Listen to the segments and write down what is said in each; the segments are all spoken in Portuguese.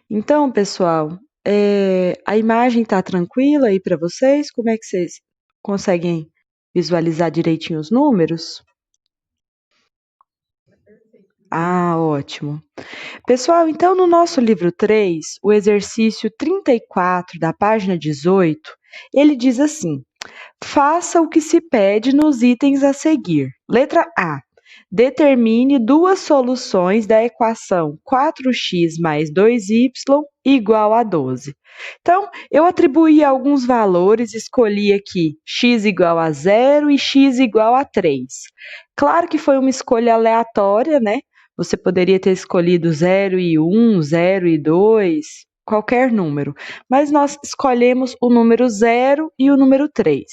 Então, pessoal, a imagem está tranquila aí para vocês? Como é que vocês conseguem visualizar direitinho os números? Ah, ótimo. Pessoal, então no nosso livro 3, o exercício 34 da página 18, ele diz assim: faça o que se pede nos itens a seguir. Letra A. Determine duas soluções da equação 4x mais 2y igual a 12. Então, eu atribuí alguns valores, escolhi aqui x igual a 0 e x igual a 3. Claro que foi uma escolha aleatória, né? Você poderia ter escolhido 0 e 1, 0 e 2, qualquer número. Mas nós escolhemos o número 0 e o número 3.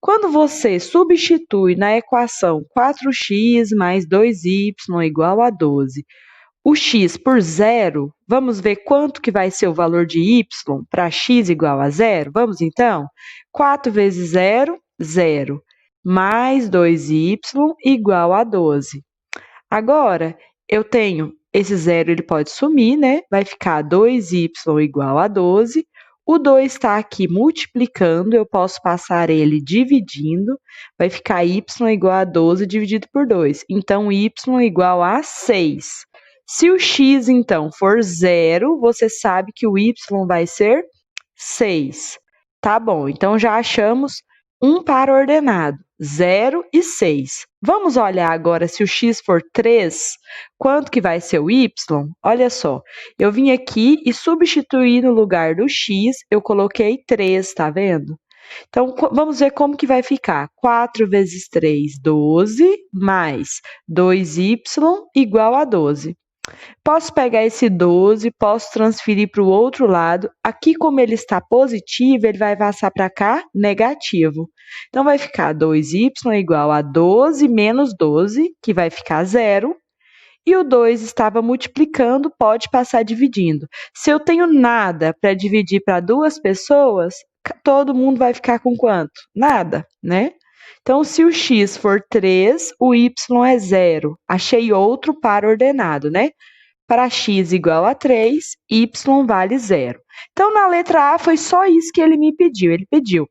Quando você substitui na equação 4x mais 2y igual a 12, o x por zero, vamos ver quanto que vai ser o valor de y para x igual a zero? Vamos então? 4 vezes 0, 0, mais 2y igual a 12. Agora, eu tenho esse zero, ele pode sumir, né? Vai ficar 2y igual a 12. O 2 está aqui multiplicando, eu posso passar ele dividindo, vai ficar y igual a 12 dividido por 2. Então, y igual a 6. Se o x, então, for zero, você sabe que o y vai ser 6. Tá bom, então já achamos um par ordenado, 0 e 6. Vamos olhar agora se o x for 3, quanto que vai ser o y? Olha só, eu vim aqui e substituí no lugar do x, eu coloquei 3, tá vendo? Então, vamos ver como que vai ficar. 4 vezes 3, 12, mais 2y igual a 12. Posso pegar esse 12, posso transferir para o outro lado. Aqui, como ele está positivo, ele vai passar para cá negativo. Então, vai ficar 2y igual a 12 menos 12, que vai ficar 0. E o 2 estava multiplicando, pode passar dividindo. Se eu tenho nada para dividir para duas pessoas, todo mundo vai ficar com quanto? Nada, né? Então, se o x for 3, o y é 0. Achei outro par ordenado, né? Para x igual a 3, y vale 0. Então, na letra A, foi só isso que ele me pediu. Ele pediu,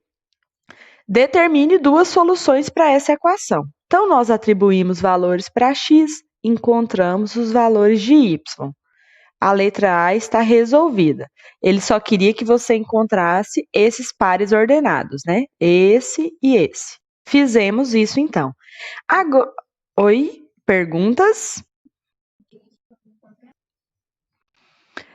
determine duas soluções para essa equação. Então, nós atribuímos valores para x, encontramos os valores de y. A letra A está resolvida. Ele só queria que você encontrasse esses pares ordenados, né? Esse e esse. Fizemos isso, então. Agora... Oi? Perguntas?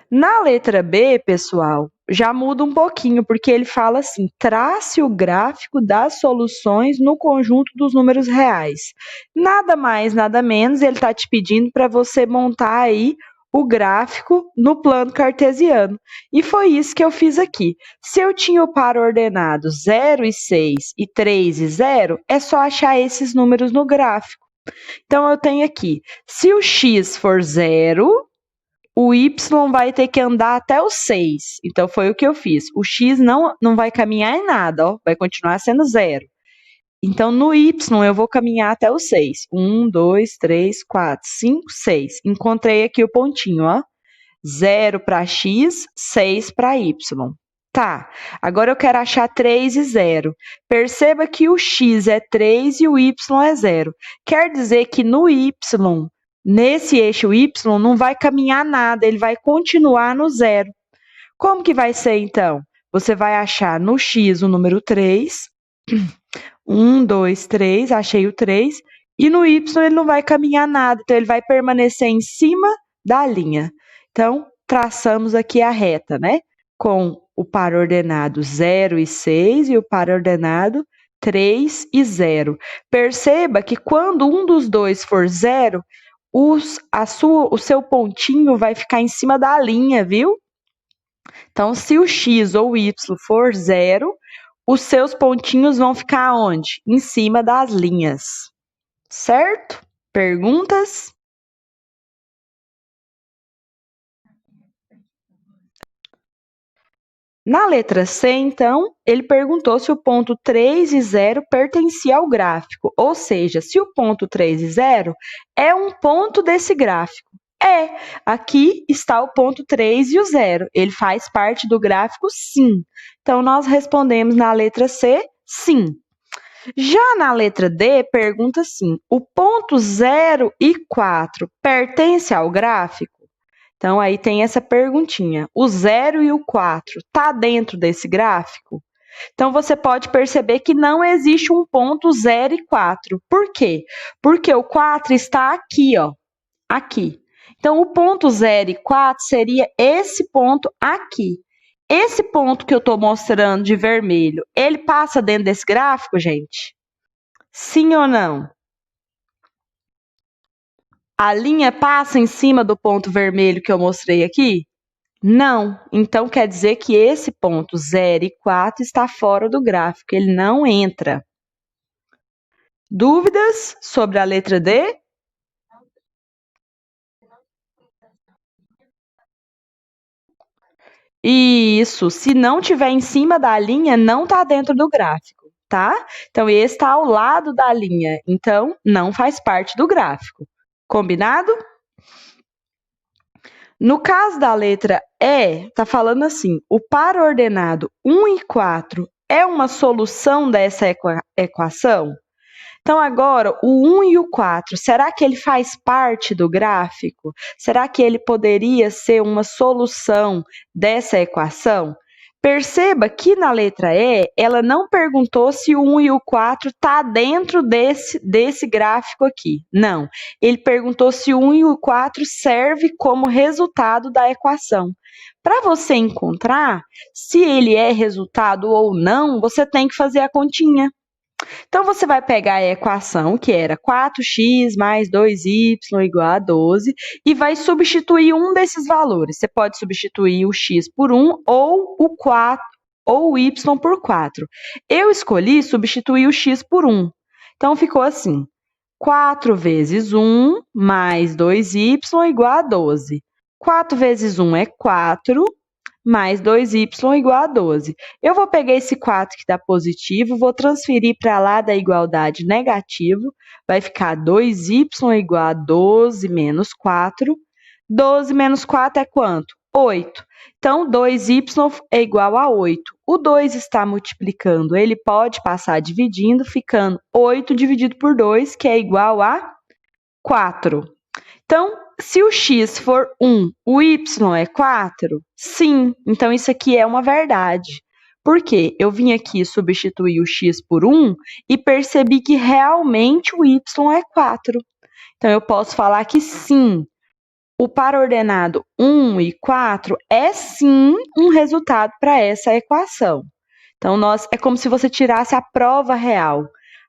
Na letra B, pessoal, já muda um pouquinho, porque ele fala assim, trace o gráfico das soluções no conjunto dos números reais. Nada mais, nada menos, ele está te pedindo para você montar aí o gráfico no plano cartesiano. E foi isso que eu fiz aqui. Se eu tinha o par ordenado 0 e 6 e 3 e 0, é só achar esses números no gráfico. Então, eu tenho aqui, se o x for 0, o y vai ter que andar até o 6. Então, foi o que eu fiz. O x não vai caminhar em nada, ó, vai continuar sendo 0. Então, no y, eu vou caminhar até o 6. 1, 2, 3, 4, 5, 6. Encontrei aqui o pontinho, ó. 0 para x, 6 para y. Tá, agora eu quero achar 3 e 0. Perceba que o x é 3 e o y é 0. Quer dizer que no y, nesse eixo y, não vai caminhar nada, ele vai continuar no 0. Como que vai ser, então? Você vai achar no x o número 3. 1, 2, 3, achei o 3. E no y ele não vai caminhar nada, então ele vai permanecer em cima da linha. Então, traçamos aqui a reta, né? Com o par ordenado 0 e 6 e o par ordenado 3 e 0. Perceba que quando um dos dois for 0, o seu pontinho vai ficar em cima da linha, viu? Então, se o x ou o y for 0, os seus pontinhos vão ficar onde? Em cima das linhas. Certo? Perguntas? Na letra C, então, ele perguntou se o ponto 3 e 0 pertencia ao gráfico, ou seja, se o ponto 3 e 0 é um ponto desse gráfico. Aqui está o ponto 3 e o 0. Ele faz parte do gráfico, sim. Então, nós respondemos na letra C, sim. Já na letra D, pergunta assim: o ponto 0 e 4 pertence ao gráfico? Então, aí tem essa perguntinha. O 0 e o 4 está dentro desse gráfico? Então, você pode perceber que não existe um ponto 0 e 4. Por quê? Porque o 4 está aqui, ó. Aqui. Então, o ponto 0 e 4 seria esse ponto aqui. Esse ponto que eu estou mostrando de vermelho, ele passa dentro desse gráfico, gente? Sim ou não? A linha passa em cima do ponto vermelho que eu mostrei aqui? Não. Então, quer dizer que esse ponto 0 e 4 está fora do gráfico, ele não entra. Dúvidas sobre a letra D? Isso, se não tiver em cima da linha, não está dentro do gráfico, tá? Então, esse está ao lado da linha, então não faz parte do gráfico. Combinado? No caso da letra E, está falando assim, o par ordenado 1 e 4 é uma solução dessa equação? Então, agora, o 1 e o 4, será que ele faz parte do gráfico? Será que ele poderia ser uma solução dessa equação? Perceba que na letra E, ela não perguntou se o 1 e o 4 está dentro desse gráfico aqui. Não. Ele perguntou se o 1 e o 4 serve como resultado da equação. Para você encontrar se ele é resultado ou não, você tem que fazer a continha. Então, você vai pegar a equação, que era 4x mais 2y igual a 12, e vai substituir um desses valores. Você pode substituir o x por 1 ou o 4, ou o y por 4. Eu escolhi substituir o x por 1. Então, ficou assim, 4 vezes 1 mais 2y igual a 12. 4 vezes 1 é 4, mais 2y igual a 12. Eu vou pegar esse 4 que dá positivo, vou transferir para lá da igualdade negativo, vai ficar 2y igual a 12 menos 4. 12 menos 4 é quanto? 8. Então, 2y é igual a 8. O 2 está multiplicando, ele pode passar dividindo, ficando 8 dividido por 2, que é igual a 4. Então, se o x for 1, o y é 4? Sim, então isso aqui é uma verdade. Por quê? Eu vim aqui substituir o x por 1 e percebi que realmente o y é 4. Então, eu posso falar que sim, o par ordenado 1 e 4 é sim um resultado para essa equação. Então, é como se você tirasse a prova real.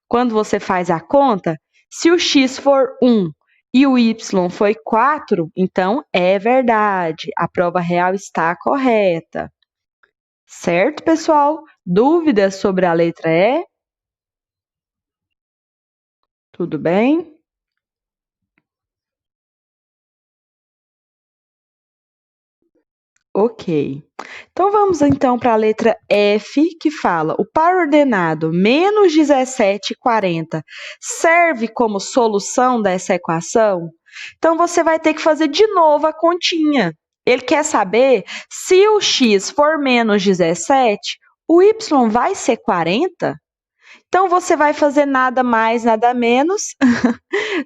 Quando você faz a conta, se o x for 1 e o y foi 4, então é verdade, a prova real está correta. Certo, pessoal? Dúvidas sobre a letra E? Tudo bem? Ok. Então, vamos então para a letra F, que fala: o par ordenado menos 17 e 40 serve como solução dessa equação? Então, você vai ter que fazer de novo a continha. Ele quer saber se o x for menos 17, o y vai ser 40? Então, você vai fazer nada mais, nada menos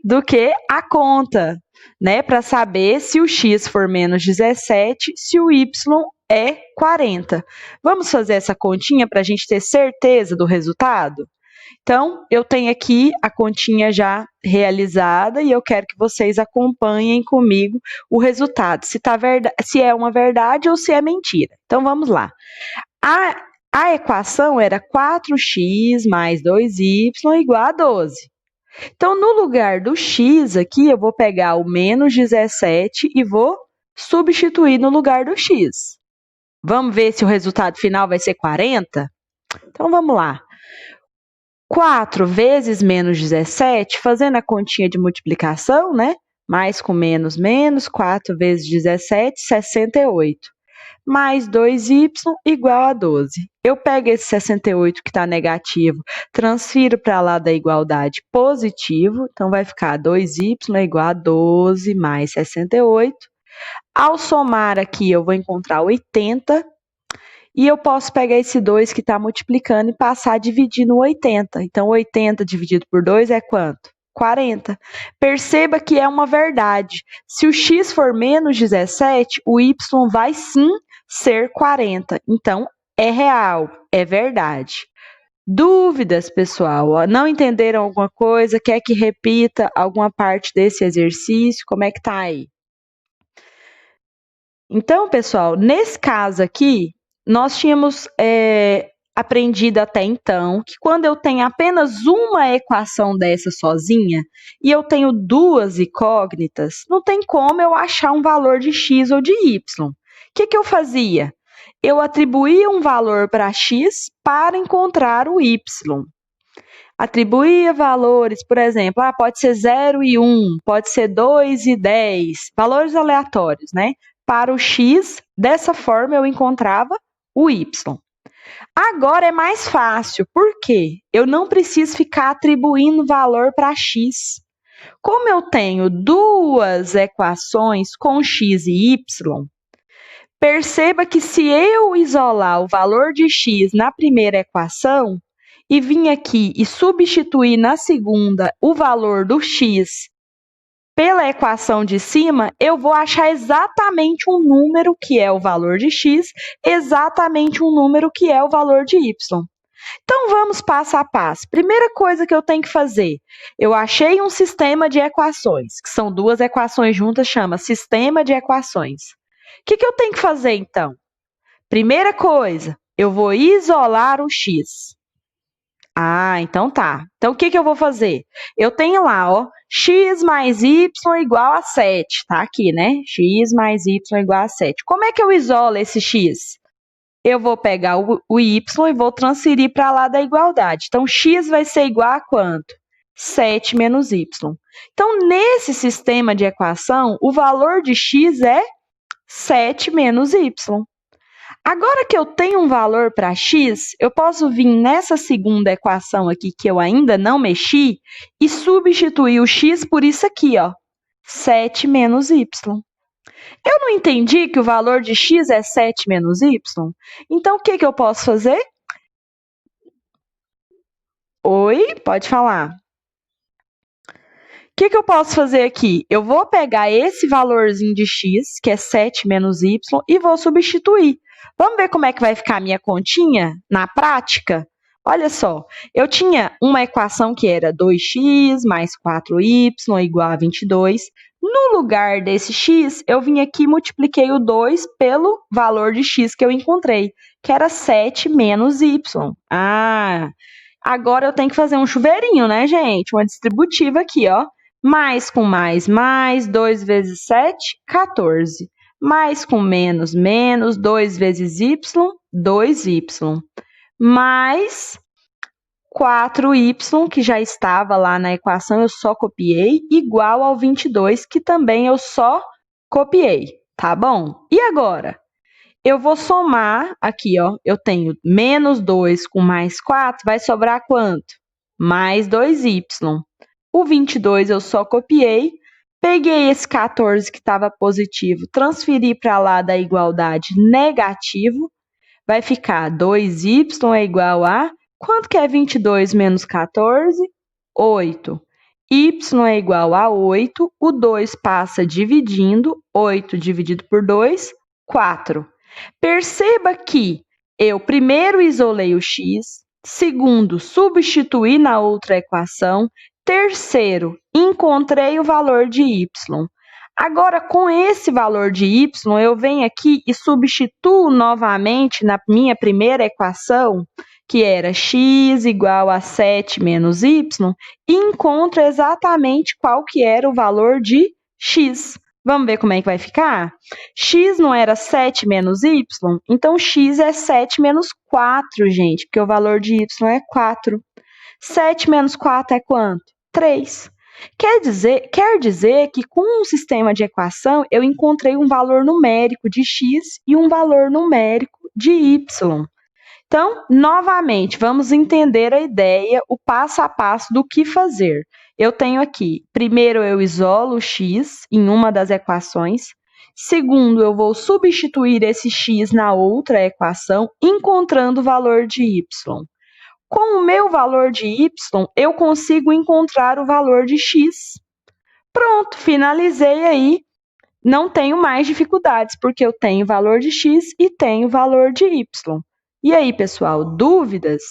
do que a conta, né? Para saber se o x for menos 17, se o y é 40. Vamos fazer essa continha para a gente ter certeza do resultado? Então, eu tenho aqui a continha já realizada e eu quero que vocês acompanhem comigo o resultado, se é uma verdade ou se é mentira. Então, vamos lá. A equação era 4x mais 2y igual a 12. Então, no lugar do x aqui, eu vou pegar o menos 17 e vou substituir no lugar do x. Vamos ver se o resultado final vai ser 40? Então, vamos lá. 4 vezes menos 17, fazendo a continha de multiplicação, né? Mais com menos, menos, 4 vezes 17, 68. mais 2y igual a 12. Eu pego esse 68 que está negativo, transfiro para lá da igualdade positivo, então vai ficar 2y é igual a 12 mais 68. Ao somar aqui, eu vou encontrar 80, e eu posso pegar esse 2 que está multiplicando e passar a dividir no 80. Então, 80 dividido por 2 é quanto? 40. Perceba que é uma verdade. Se o x for menos 17, o y vai sim ser 40. Então, é real, é verdade. Dúvidas, pessoal? Não entenderam alguma coisa? Quer que repita alguma parte desse exercício? Como é que tá aí? Então, pessoal, nesse caso aqui, nós tínhamos aprendido até então que quando eu tenho apenas uma equação dessa sozinha e eu tenho duas incógnitas, não tem como eu achar um valor de x ou de y. O que eu fazia? Eu atribuía um valor para x para encontrar o y. Atribuía valores, por exemplo, pode ser 0 e 1, pode ser 2 e 10, valores aleatórios, né? Para o x, dessa forma eu encontrava o y. Agora é mais fácil, por quê? Eu não preciso ficar atribuindo valor para x. Como eu tenho duas equações com x e y, perceba que se eu isolar o valor de x na primeira equação e vir aqui e substituir na segunda o valor do x pela equação de cima, eu vou achar exatamente um número que é o valor de x, exatamente um número que é o valor de y. Então, vamos passo a passo. Primeira coisa que eu tenho que fazer, eu achei um sistema de equações, que são duas equações juntas, chama sistema de equações. O que eu tenho que fazer, então? Primeira coisa, eu vou isolar o x. Então tá. Então, o que eu vou fazer? Eu tenho lá, ó, x mais y igual a 7. Tá aqui, né? X mais y igual a 7. Como é que eu isolo esse x? Eu vou pegar o y e vou transferir para lá da igualdade. Então, x vai ser igual a quanto? 7 menos y. Então, nesse sistema de equação, o valor de x é 7 menos y. Agora que eu tenho um valor para x, eu posso vir nessa segunda equação aqui, que eu ainda não mexi, e substituir o x por isso aqui, ó, 7 menos y. Eu não entendi que o valor de x é 7 menos y? Então, o que eu posso fazer? Oi, pode falar. O que eu posso fazer aqui? Eu vou pegar esse valorzinho de x, que é 7 menos y, e vou substituir. Vamos ver como é que vai ficar a minha continha na prática? Olha só, eu tinha uma equação que era 2x mais 4y igual a 22. No lugar desse x, eu vim aqui e multipliquei o 2 pelo valor de x que eu encontrei, que era 7 menos y. Agora eu tenho que fazer um chuveirinho, né, gente? Uma distributiva aqui, ó. Mais com mais, 2 vezes 7, 14. Mais com menos, menos, 2 vezes y, 2y. Mais 4y, que já estava lá na equação, eu só copiei, igual ao 22, que também eu só copiei, tá bom? E agora? Eu vou somar aqui, ó, eu tenho menos 2 com mais 4, vai sobrar quanto? Mais 2y. O 22 eu só copiei, peguei esse 14 que estava positivo, transferi para lá da igualdade negativo, vai ficar 2y é igual a... Quanto que é 22 menos 14? 8. Y é igual a 8, o 2 passa dividindo, 8 dividido por 2, 4. Perceba que eu primeiro isolei o x, segundo, substituí na outra equação, terceiro, encontrei o valor de y. Agora, com esse valor de y, eu venho aqui e substituo novamente na minha primeira equação, que era x igual a 7 menos y, e encontro exatamente qual que era o valor de x. Vamos ver como é que vai ficar? X não era 7 menos y? Então, x é 7 menos 4, gente, porque o valor de y é 4. 7 menos 4 é quanto? 3. Quer dizer que com um sistema de equação eu encontrei um valor numérico de x e um valor numérico de y. Então, novamente, vamos entender a ideia, o passo a passo do que fazer. Eu tenho aqui, primeiro eu isolo o x em uma das equações. Segundo, eu vou substituir esse x na outra equação, encontrando o valor de y. Com o meu valor de y, eu consigo encontrar o valor de x. Pronto, finalizei aí. Não tenho mais dificuldades, porque eu tenho valor de x e tenho valor de y. E aí, pessoal, dúvidas?